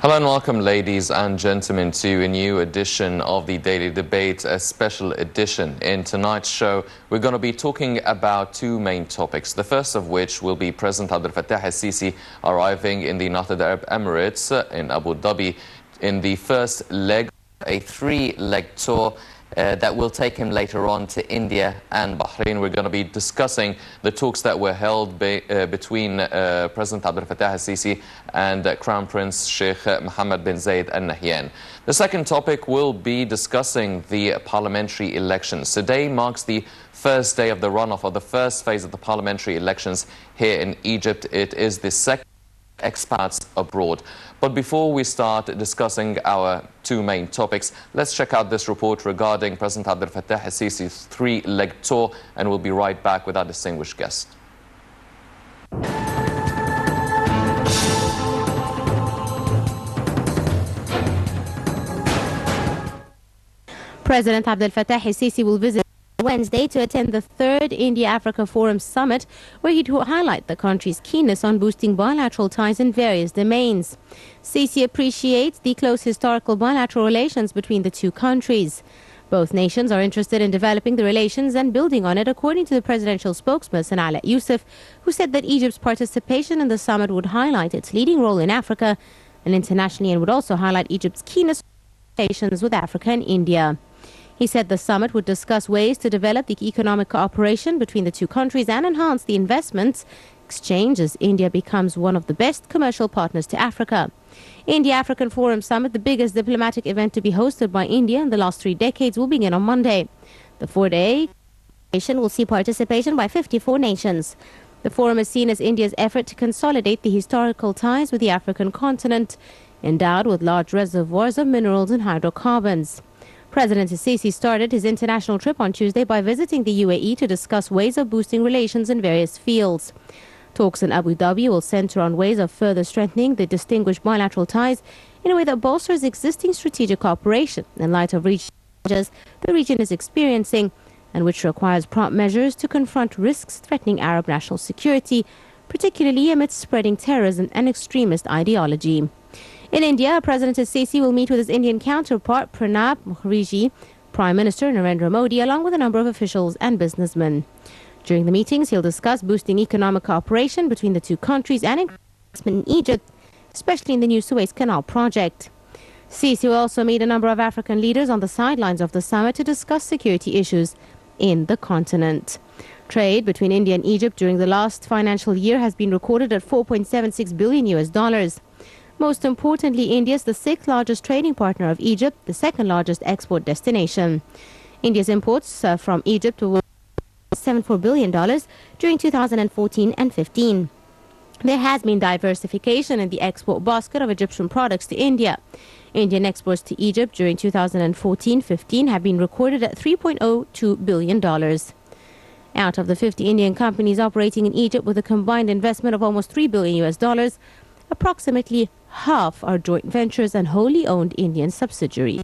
Hello and welcome, ladies and gentlemen, to a new edition of the Daily Debate, a special edition. In tonight's show, we're going to be talking about two main topics. The first of which will be President Abdel Fattah al-Sisi arriving in the United Arab Emirates in Abu Dhabi in the first leg, a three-leg tour that will take him later on to India and Bahrain. We're going to be discussing the talks that were held between President Abdel Fattah al-Sisi and Crown Prince Sheikh Mohammed bin Zayed Al Nahyan. The second topic will be discussing the parliamentary elections. Today marks the first day of the runoff of the first phase of the parliamentary elections here in Egypt. It is the second expats abroad. But before we start discussing our two main topics, let's check out this report regarding President Abdel Fattah al-Sisi's three-leg tour, and we'll be right back with our distinguished guest. President Abdel Fattah al-Sisi will visit Wednesday to attend the third India-Africa Forum Summit, where he will highlight the country's keenness on boosting bilateral ties in various domains. Sisi appreciates the close historical bilateral relations between the two countries. Both nations are interested in developing the relations and building on it, according to the presidential spokesperson Ala Yousef, who said that Egypt's participation in the summit would highlight its leading role in Africa and internationally, and would also highlight Egypt's keenness on relations with Africa and India. He said the summit would discuss ways to develop the economic cooperation between the two countries and enhance the investments exchange as India becomes one of the best commercial partners to Africa. India-African Forum Summit, the biggest diplomatic event to be hosted by India in the last 3 decades, will begin on Monday. The 4-day session will see participation by 54 nations. The forum is seen as India's effort to consolidate the historical ties with the African continent, endowed with large reservoirs of minerals and hydrocarbons. President al-Sisi started his international trip on Tuesday by visiting the UAE to discuss ways of boosting relations in various fields. Talks in Abu Dhabi will center on ways of further strengthening the distinguished bilateral ties in a way that bolsters existing strategic cooperation in light of regional challenges the region is experiencing, and which requires prompt measures to confront risks threatening Arab national security, particularly amidst spreading terrorism and extremist ideology. In India, President al-Sisi will meet with his Indian counterpart Pranab Mukherjee, Prime Minister Narendra Modi, along with a number of officials and businessmen. During the meetings, he'll discuss boosting economic cooperation between the two countries and investment in Egypt, especially in the new Suez Canal project. Sisi will also meet a number of African leaders on the sidelines of the summit to discuss security issues in the continent. Trade between India and Egypt during the last financial year has been recorded at $4.76 billion. Most importantly, India is the 6th largest trading partner of Egypt, the 2nd largest export destination. India's imports from Egypt were $74 billion during 2014 and 15. There has been diversification in the export basket of Egyptian products to India. Indian exports to Egypt during 2014-15 have been recorded at $3.02 billion. Out of the 50 Indian companies operating in Egypt with a combined investment of almost $3 billion, approximately half are joint ventures and wholly owned Indian subsidiaries.